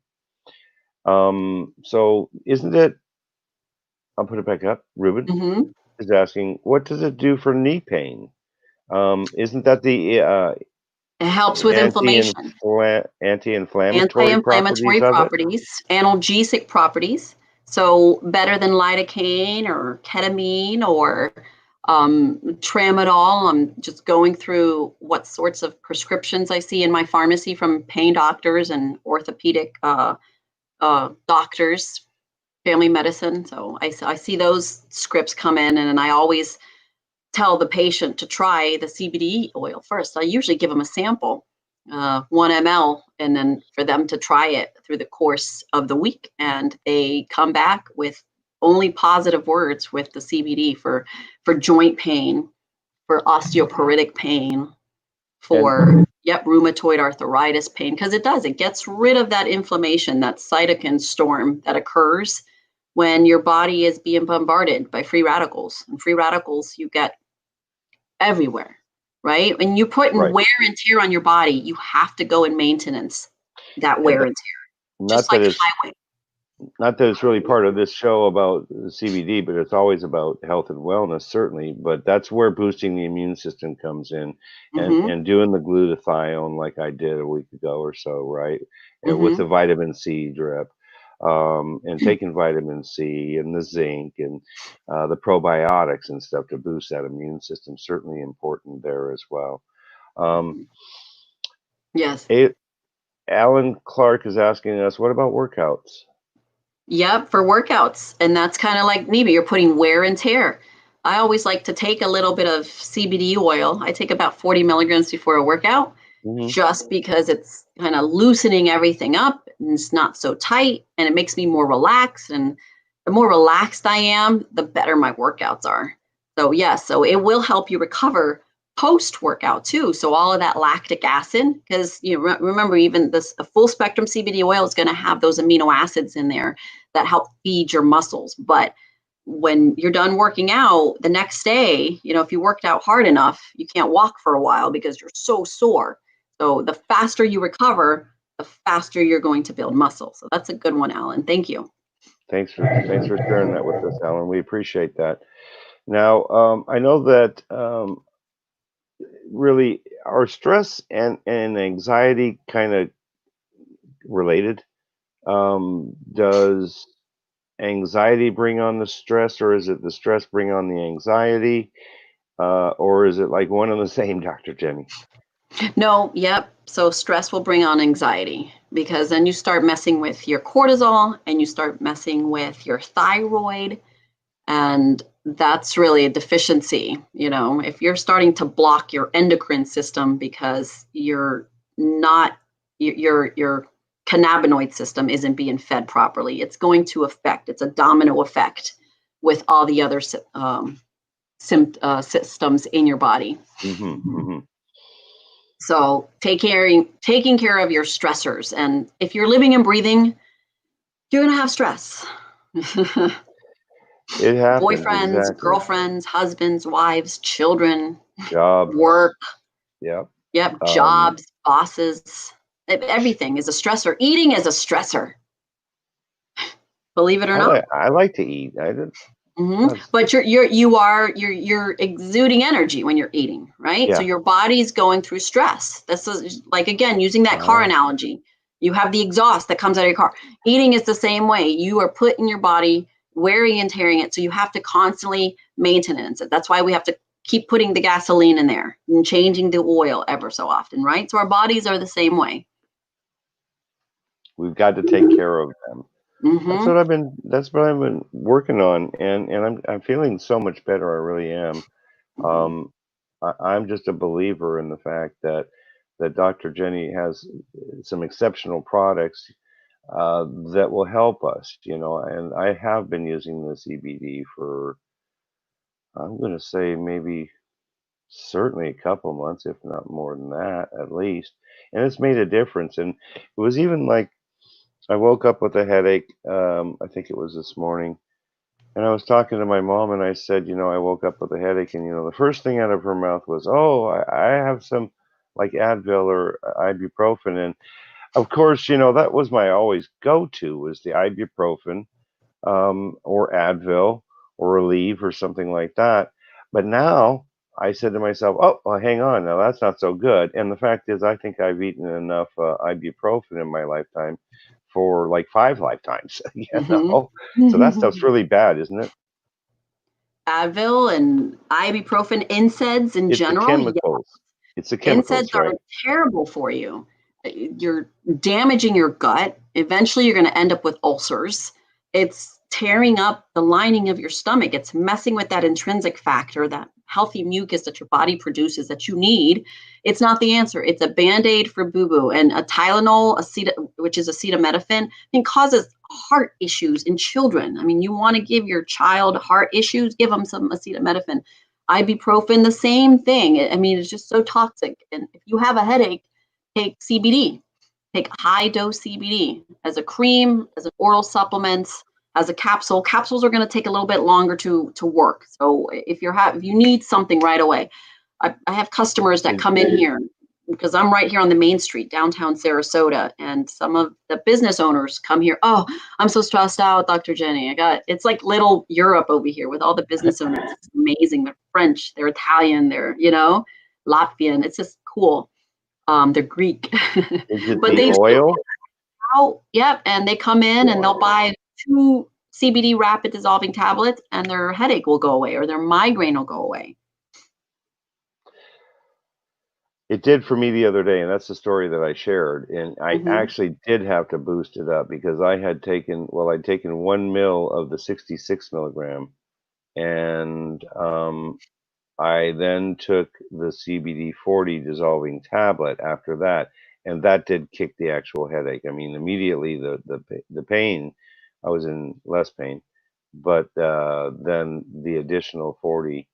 So isn't it, I'll put it back up. Ruben Hmm. is asking, what does it do for knee pain? Isn't that the It helps with inflammation, anti-inflammatory anti-inflammatory properties of it? properties, analgesic properties. So better than lidocaine or ketamine or tramadol. I'm just going through what sorts of prescriptions I see in my pharmacy from pain doctors and orthopedic doctors, family medicine. So I see those scripts come in, and I always tell the patient to try the CBD oil first. I usually give them a sample, 1 ml, and then for them to try it through the course of the week. And they come back with only positive words with the CBD for joint pain, for osteoporotic pain, for rheumatoid arthritis pain, because it gets rid of that inflammation, that cytokine storm that occurs when your body is being bombarded by free radicals. And free radicals you get everywhere, right? When you put in right. wear and tear on your body, you have to go in maintenance that And wear and tear, not just that like a it's highway. not that it's really part of this show about CBD, but it's always about health and wellness, certainly. But that's where boosting the immune system comes in, and Mm-hmm. doing the glutathione like I did a week ago or so, right? And with Mm-hmm. the vitamin C drip, and taking vitamin C and the zinc and the probiotics and stuff to boost that immune system, certainly important there as well. Um, Yes. Alan Clark is asking us, what about workouts? Yep, for workouts. And that's kind of like maybe you're putting wear and tear. I always like to take a little bit of CBD oil. I take about 40 milligrams before a workout, Hmm. just because it's kind of loosening everything up and it's not so tight and it makes me more relaxed. And the more relaxed I am, the better my workouts are. So, yes, so it will help you recover post workout too. So, all of that lactic acid, because remember, even this a full spectrum CBD oil is going to have those amino acids in there that help feed your muscles. But when you're done working out the next day, if you worked out hard enough, you can't walk for a while because you're so sore. So the faster you recover, the faster you're going to build muscle. So that's a good one, Alan. Thank you. Thanks for sharing that with us, Alan. We appreciate that. Now, I know that really are stress and anxiety kind of related. Does anxiety bring on the stress, or is it the stress bring on the anxiety, or is it like one and the same, Dr. Jenny? No, yep. So stress will bring on anxiety because then you start messing with your cortisol and you start messing with your thyroid. And that's really a deficiency. If you're starting to block your endocrine system because you're not, your cannabinoid system isn't being fed properly, it's going to affect, it's a domino effect with all the other systems in your body. Hmm. Hmm. So taking care of your stressors. And if you're living and breathing, you're going to have stress. It happens, Boyfriends, exactly. girlfriends, husbands, wives, children, Jobs, work, yep. yep, Um, jobs, bosses, everything is a stressor. Eating is a stressor, believe it or not. I like to eat. That's, But you're exuding energy when you're eating, right? So yeah. your body's going through stress. This is like, again, using that car Uh, analogy. You have the exhaust that comes out of your car. Eating is the same way. You are putting your body wearing and tearing it. So you have to constantly maintenance it. That's why we have to keep putting the gasoline in there and changing the oil ever so often, right? So our bodies are the same way. we've got to take care of them. Mm-hmm. That's what I've been working on, and I'm feeling so much better. I really am. Mm-hmm. Um, I'm just a believer in the fact that Dr. Jenny has some exceptional products that will help us, and I have been using the CBD for, I'm going to say, maybe certainly a couple months, if not more than that, at least, and it's made a difference. And it was even like I woke up with a headache. I think it was this morning. And I was talking to my mom, and I said, I woke up with a headache, and the first thing out of her mouth was, "Oh, I have some like Advil or ibuprofen." And of course, that was my always go-to was the ibuprofen, or Advil or Aleve or something like that. But now I said to myself, "Oh, well, hang on, now that's not so good." And the fact is, I think I've eaten enough ibuprofen in my lifetime for like 5 lifetimes, So that Mm-hmm. stuff's really bad, isn't it? Advil and ibuprofen, NSAIDs in It's the general, yeah, chemicals. It's the NSAIDs chemicals, are right? terrible for you. You're damaging your gut. Eventually, you're going to end up with ulcers. It's tearing up the lining of your stomach. It's messing with that intrinsic factor, that healthy mucus that your body produces that you need, it's not the answer. It's a Band-Aid for boo-boo. And a Tylenol, which is acetaminophen, causes heart issues in children. I mean, you want to give your child heart issues, give them some acetaminophen. Ibuprofen, the same thing. I mean, it's just so toxic. And if you have a headache, take CBD. Take high-dose CBD as a cream, as an oral supplement, as a capsule. Capsules are going to take a little bit longer to work. So if you need something right away, I have customers that come in here because I'm right here on the main street, downtown Sarasota, and some of the business owners come here. Oh, I'm so stressed out, Dr. Jenny. It's like little Europe over here with all the business owners. It's amazing. They're French, they're Italian, they're Latvian. It's just cool. They're Greek. Is it but the oil? Yep, and they come in and they'll buy 2 CBD rapid dissolving tablets, and their headache will go away or their migraine will go away. It did for me the other day, and that's the story that I shared. And I actually did have to boost it up because I'd taken 1 mil of the 66 milligram, and I then took the CBD 40 dissolving tablet after that, and that did kick the actual headache. I mean, immediately the pain, I was in less pain, but then the additional 40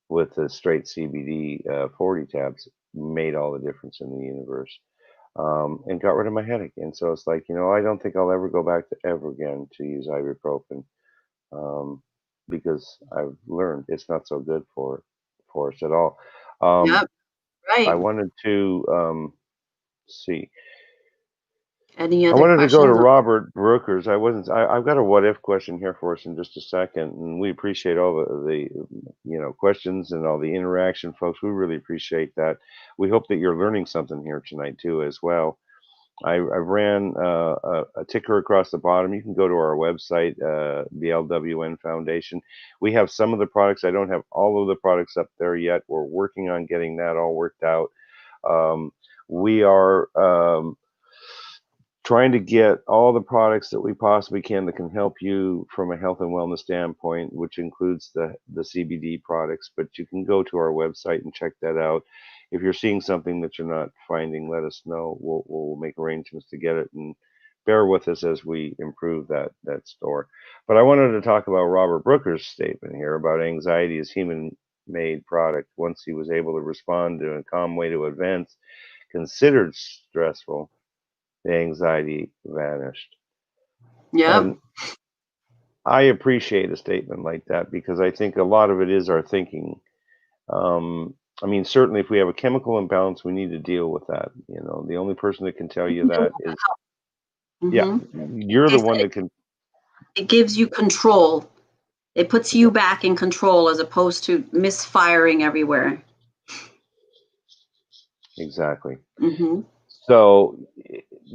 with the straight CBD 40 tabs made all the difference in the universe, and got rid of my headache. And so it's like, I don't think I'll ever go back to ever again to use ibuprofen, because I've learned it's not so good for us at all. Yep, I right. wanted to see. Any I other wanted to go to questions? Robert Brookers. I've got a what if question here for us in just a second, and we appreciate all the questions and all the interaction, folks. We really appreciate that. We hope that you're learning something here tonight too, as well. I ran a ticker across the bottom. You can go to our website, the LWN Foundation. We have some of the products. I don't have all of the products up there yet. We're working on getting that all worked out. We are trying to get all the products that we possibly can that can help you from a health and wellness standpoint, which includes the CBD products. But you can go to our website and check that out. If you're seeing something that you're not finding, let us know. We'll make arrangements to get it, and bear with us as we improve that store. But I wanted to talk about Robert Brooker's statement here about anxiety as human-made product. Once he was able to respond in a calm way to events considered stressful, the anxiety vanished. Yeah. And I appreciate a statement like that because I think a lot of it is our thinking. I mean, certainly if we have a chemical imbalance, we need to deal with that. The only person that can tell you that is, yeah, you're the one that can. It gives you control. It puts you back in control as opposed to misfiring everywhere. Exactly. Mm-hmm. So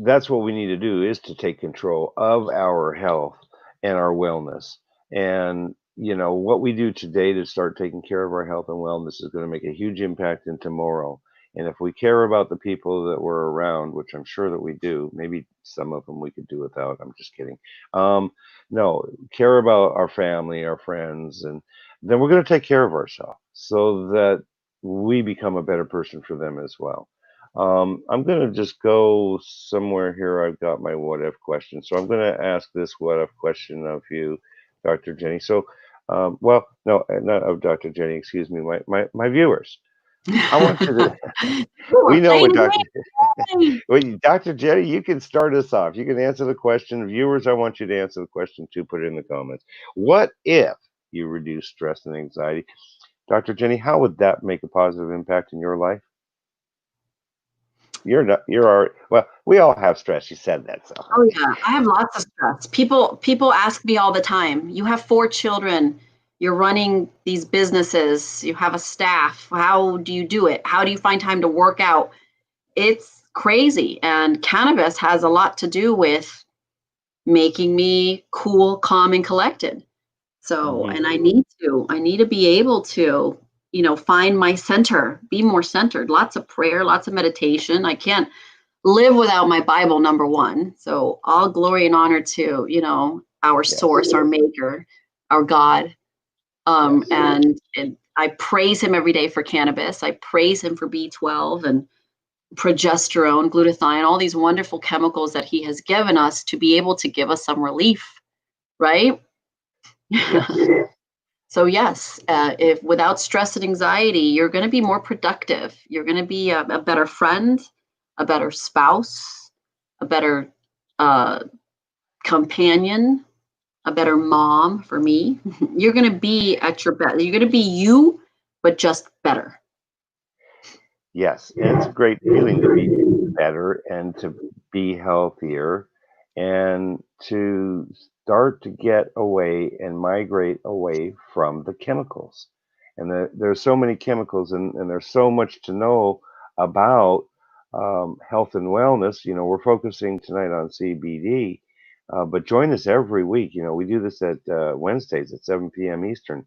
that's what we need to do, is to take control of our health and our wellness. And what we do today to start taking care of our health and wellness is going to make a huge impact in tomorrow. And if we care about the people that we're around, which I'm sure that we do, maybe some of them we could do without. I'm just kidding. No, care about our family, our friends, and then we're going to take care of ourselves so that we become a better person for them as well. I'm going to just go somewhere here. I've got my what if question. So I'm going to ask this what if question of you, Dr. Jenny. So, well, no, not of Dr. Jenny, excuse me, my viewers. I want you to, we know what Dr. Jenny, you can start us off. You can answer the question. Viewers, I want you to answer the question too. Put it in the comments. What if you reduce stress and anxiety? Dr. Jenny, how would that make a positive impact in your life? You're already, well, we all have stress. You said that, so. Oh yeah, I have lots of stress. People ask me all the time, you have 4 children, you're running these businesses, you have a staff. How do you do it? How do you find time to work out? It's crazy. And cannabis has a lot to do with making me cool, calm, and collected. So, and I need to be able to, find my center, be more centered, lots of prayer, lots of meditation. I can't live without my Bible, number one. So all glory and honor to, our source, our maker, our God. And I praise him every day for cannabis. I praise him for B12 and progesterone, glutathione, all these wonderful chemicals that he has given us to be able to give us some relief, right? Yes. So yes, if without stress and anxiety, you're going to be more productive. You're going to be a better friend, a better spouse, a better companion, a better mom for me. You're going to be at your best. You're going to be you, but just better. Yes, and it's a great feeling to be better and to be healthier and to start to get away and migrate away from the chemicals. And there's so many chemicals, and there's so much to know about health and wellness. We're focusing tonight on CBD, but join us every week. We do this at Wednesdays at 7 p.m. Eastern,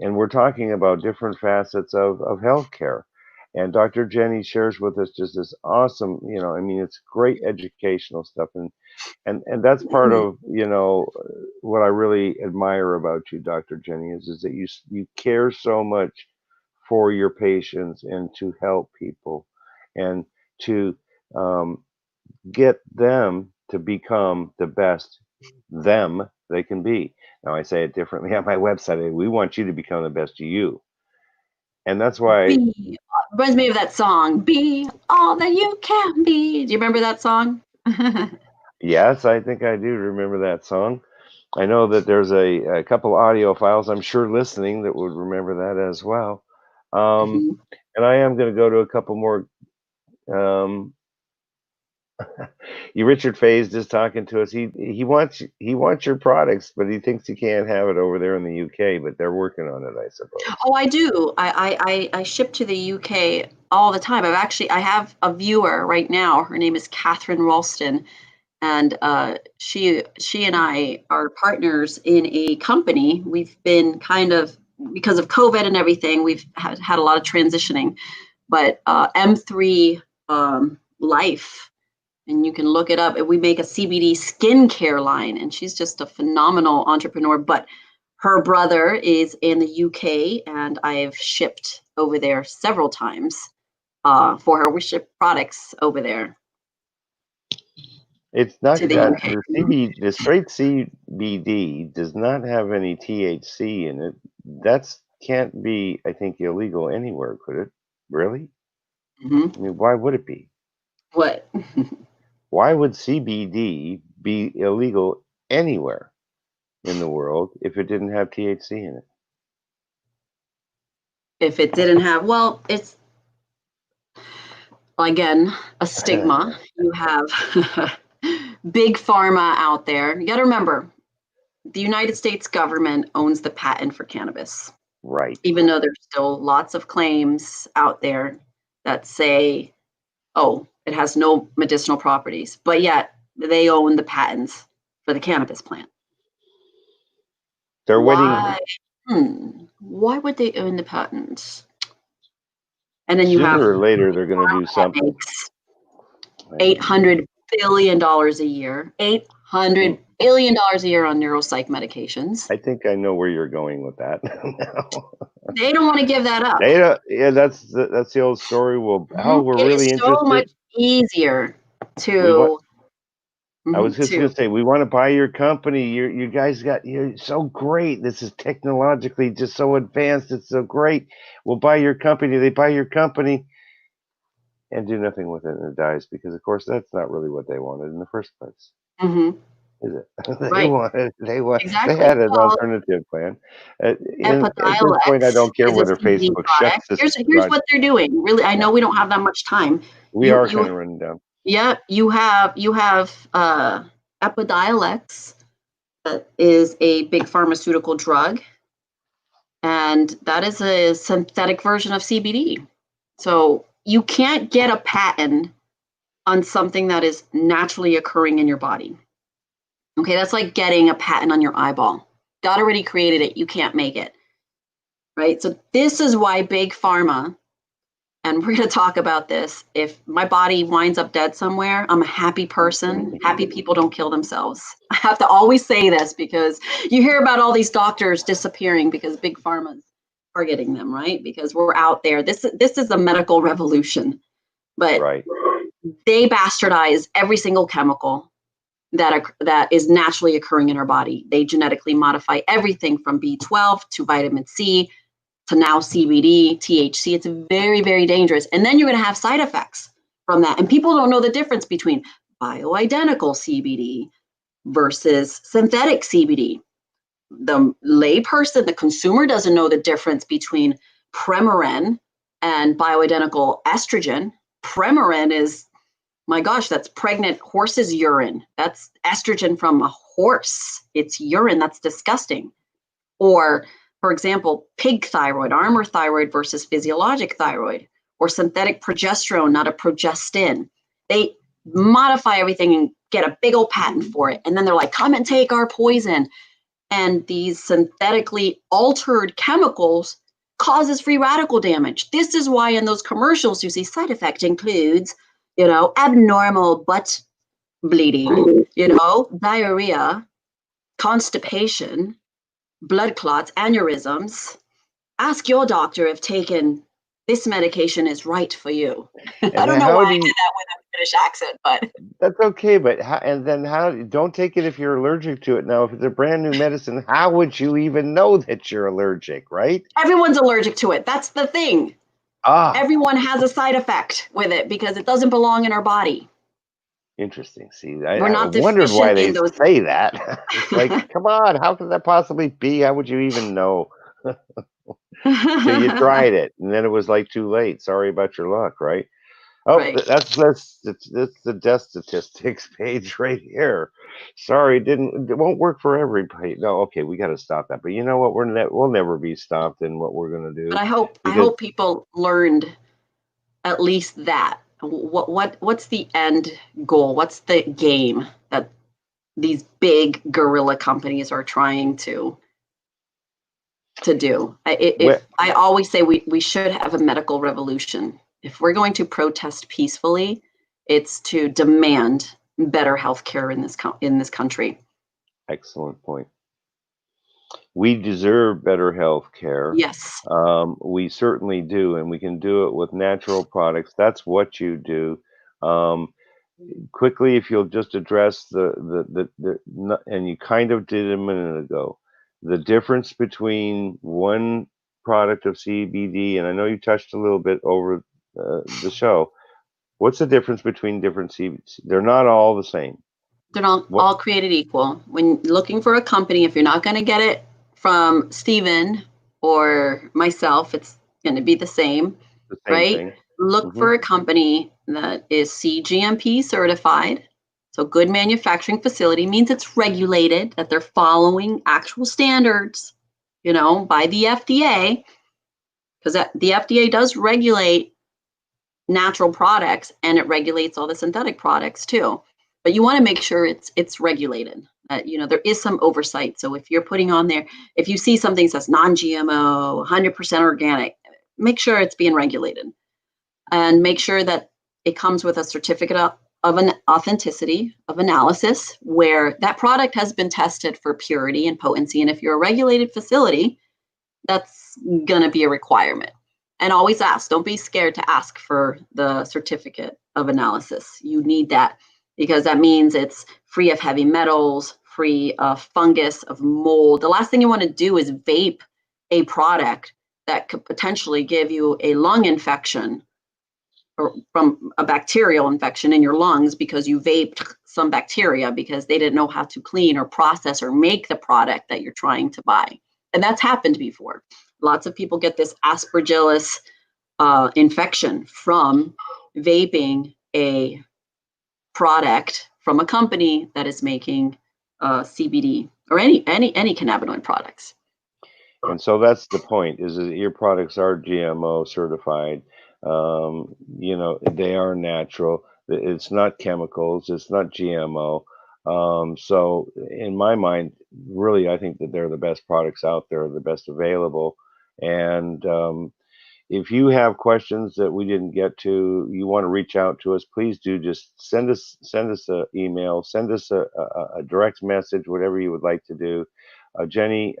and we're talking about different facets of healthcare. And Dr. Jenny shares with us just this awesome, it's great educational stuff, and that's part of what I really admire about you, Dr. Jenny, is that you care so much for your patients and to help people and to get them to become the best them they can be. Now, I say it differently on my website. We want you to become the best you. And that's why, Be reminds me of that song, "Be all that you can be." Do you remember that song? yes, I think I do remember that song. I know that there's a couple audio files, I'm sure, listening that would remember that as well. Um, Mhm. and I am going to go to a couple more. Um, Richard Fay's just talking to us. He wants your products, but he thinks he can't have it over there in the UK. But they're working on it, I suppose. Oh, I do. I ship to the UK all the time. I have a viewer right now. Her name is Catherine Ralston, and she and I are partners in a company. We've been kind of, because of COVID and everything, we've had a lot of transitioning. But M3 Life, and you can look it up. We make a CBD skincare line, and she's just a phenomenal entrepreneur. But her brother is in the UK, and I've shipped over there several times for her. We ship products over there It's to not the got UK. the straight CBD does not have any THC in it. That's can't be, I think, illegal anywhere, could it? Really? Hmm. I mean, why would it be? What? Why would CBD be illegal anywhere in the world if it didn't have THC in it? If it didn't have, well, it's again a stigma. You have big pharma out there. You got to remember, the United States government owns the patent for cannabis, Right. even though there's still lots of claims out there that say, oh, it has no medicinal properties, but yet they own the patents for the cannabis plant. They're waiting. Why? Why would they own the patents? And then you have Sooner or later, they're going to do that something. makes I don't know. $800 billion a year, Hmm. $800 billion a year on neuropsych medications. I think I know where you're going with that. No. They don't want to give that up. They don't, yeah, that's the old story. Well, Al, we're It really is so interested. much easier We want. to I was just to gonna say we want to buy your company. You guys you're so great. This is technologically just so advanced. It's so great. We'll buy your company. They buy your company and do nothing with it, and it dies because, of course, that's not really what they wanted in the first place, mhm, is it? right, They exactly. had an Well, alternative plan. At this point, I Epidiolex don't care is a whether CBD Facebook product. shuts this Here's broad. what they're doing. Really, I Yeah, know we don't have that much time. we You are you kind of running down. yeah, you have Epidiolex that is a big pharmaceutical drug, and that is a synthetic version of CBD. So you can't get a patent on something that is naturally occurring in your body. Okay, that's like getting a patent on your eyeball. God already created it, you can't make it, right? So this is why big pharma, and we're going to talk about this. If my body winds up dead somewhere, I'm a happy person. Happy people don't kill themselves. I have to always say this because you hear about all these doctors disappearing because big pharma's targeting them, right? Because we're out there. This is a medical revolution, but Right. they bastardize every single chemical that is naturally occurring in our body. They genetically modify everything from B12 to vitamin C to now CBD, THC. It's very, very dangerous. And then you're going to have side effects from that. And people don't know the difference between bioidentical CBD versus synthetic CBD. The layperson, the consumer, doesn't know the difference between Premarin and bioidentical estrogen. Premarin is, my gosh, that's pregnant horse's urine. That's estrogen from a horse. It's urine. That's disgusting. Or, for example, pig thyroid, armor thyroid versus physiologic thyroid, or synthetic progesterone, not a progestin. They modify everything and get a big old patent for it. And then they're like, come and take our poison. And these synthetically altered chemicals causes free radical damage. This is why in those commercials you see side effect includes, abnormal butt bleeding, diarrhea, constipation, blood clots, aneurysms. Ask your doctor if taking this medication is right for you. I don't know why I did that with a British accent, but that's okay. But don't take it if you're allergic to it. Now, if it's a brand new medicine, how would you even know that you're allergic, right? Everyone's allergic to it. That's the thing. Everyone has a side effect with it because it doesn't belong in our body. Interesting. See, We're I not wondered why they those... say that. It's like, come on, how could that possibly be? How would you even know? So you tried it, and then it was like too late. Sorry about your luck, right? Oh, right. that's the death statistics page right here. Sorry, it won't work for everybody. No, okay, we got to stop that. But you know what? We'll never be stopped in what we're going to do. But I hope people learned at least that. What's the end goal? What's the game that these big guerrilla companies are trying to do? I always say we should have a medical revolution. If we're going to protest peacefully, it's to demand better healthcare in this country. Excellent point. We deserve better health care. Yes. We certainly do, and we can do it with natural products. That's what you do. Quickly, if you'll just address and you kind of did a minute ago, the difference between one product of CBD, and I know you touched a little bit over the show. What's the difference between different CBDs? They're not all the same. They're not all created equal. When looking for a company, if you're not going to get it from Steven or myself, it's going to be the same right? Thing. Look for a company that is CGMP certified. So good manufacturing facility means it's regulated, that they're following actual standards, by the FDA, because the FDA does regulate natural products and it regulates all the synthetic products too. But you want to make sure it's regulated. There is some oversight. So if you're putting on there, if you see something that says non-GMO, 100% organic, make sure it's being regulated. And make sure that it comes with a certificate of an authenticity of analysis where that product has been tested for purity and potency. And if you're a regulated facility, that's going to be a requirement. And always ask. Don't be scared to ask for the certificate of analysis. You need that because that means it's free of heavy metals, free of fungus, of mold. The last thing you want to do is vape a product that could potentially give you a lung infection or from a bacterial infection in your lungs because you vaped some bacteria because they didn't know how to clean or process or make the product that you're trying to buy. And that's happened before. Lots of people get this aspergillus infection from vaping a product from a company that is making CBD or any cannabinoid products. And so that's the point, is that your products are GMO certified. They are natural. It's not chemicals. It's not GMO. So in my mind, really, I think that they're the best products out there, the best available. And if you have questions that we didn't get to, you want to reach out to us, please do. Just send us an email, send us a direct message, whatever you would like to do. Jenny,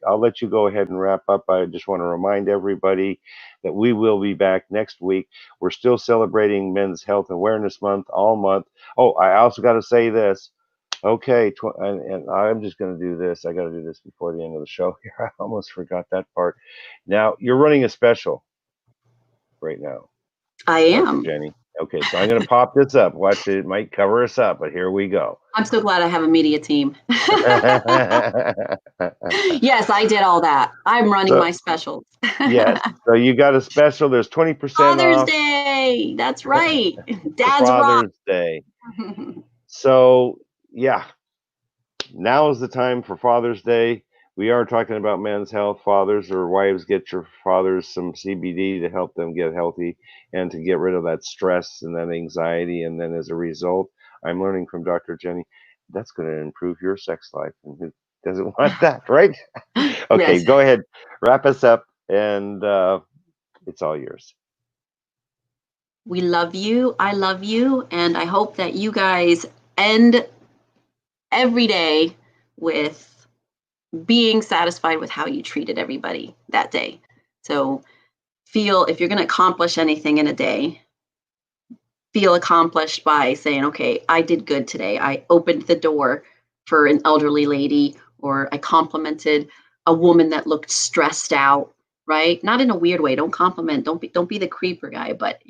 I'll let you go ahead and wrap up. I just want to remind everybody that we will be back next week. We're still celebrating Men's Health Awareness Month all month. Oh, I also got to say this. Okay, and I'm just going to do this. I got to do this before the end of the show here. I almost forgot that part. Now, you're running a special right now, I Dr. am. Jenny. Okay, so I'm going to pop this up. Watch it. It might cover us up, but here we go. I'm so glad I have a media team. Yes, I did all that. I'm running So, my specials. yes, so you got a special. There's 20% Father's off Day. That's right. for Dads rock. Father's Day. So, yeah, now is the time for Father's Day. We are talking about men's health. Fathers or wives, get your fathers some CBD to help them get healthy and to get rid of that stress and that anxiety. And then as a result, I'm learning from Dr. Jenny, that's going to improve your sex life. And who doesn't want that, right? Okay, Yes. go ahead, wrap us up, and it's all yours. We love you. I love you. And I hope that you guys end every day with being satisfied with how you treated everybody that day. So feel, if you're going to accomplish anything in a day, feel accomplished by saying, okay, I did good today. I opened the door for an elderly lady, or I complimented a woman that looked stressed out, right? Not in a weird way. Don't compliment. Don't be the creeper guy, but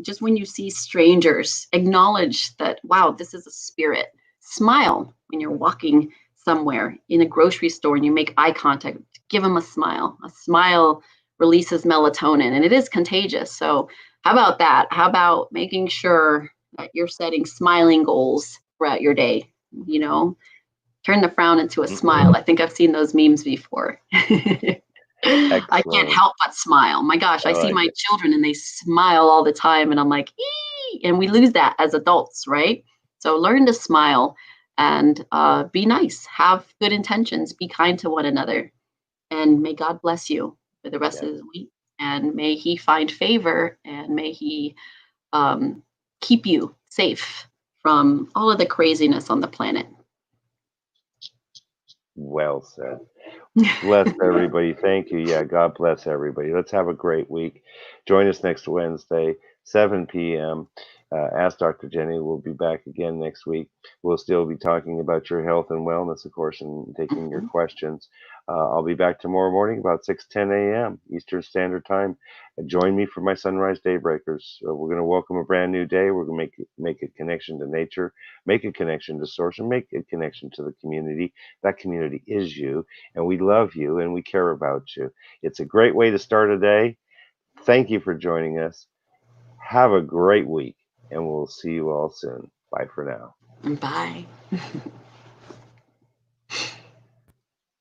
just when you see strangers, acknowledge that, wow, this is a spirit. Smile when you're walking somewhere in a grocery store and you make eye contact. Give them a smile. A smile releases melatonin, and it is contagious. So how about that? How about making sure that you're setting smiling goals throughout your day? Turn the frown into a smile. I think I've seen those memes before. I can't Excellent. help but smile. My gosh, I I see like my it. children and they smile all the time, and I'm like, ee! And we lose that as adults, right? So learn to smile and be nice. Have good intentions. Be kind to one another, and may God bless you for the rest Yeah. of the week. And may He find favor, and may He keep you safe from all of the craziness on the planet. Well said. Bless everybody. Thank you. Yeah, God bless everybody. Let's have a great week. Join us next Wednesday, 7 p.m. Ask Dr. Jenny. We'll be back again next week. We'll still be talking about your health and wellness, of course, and taking your questions. I'll be back tomorrow morning about 6:10 a.m. Eastern Standard Time. Join me for my Sunrise Daybreakers. We're going to welcome a brand new day. We're going to make a connection to nature, make a connection to source, and make a connection to the community. That community is you, and we love you, and we care about you. It's a great way to start a day. Thank you for joining us. Have a great week, and we'll see you all soon. Bye for now. Bye.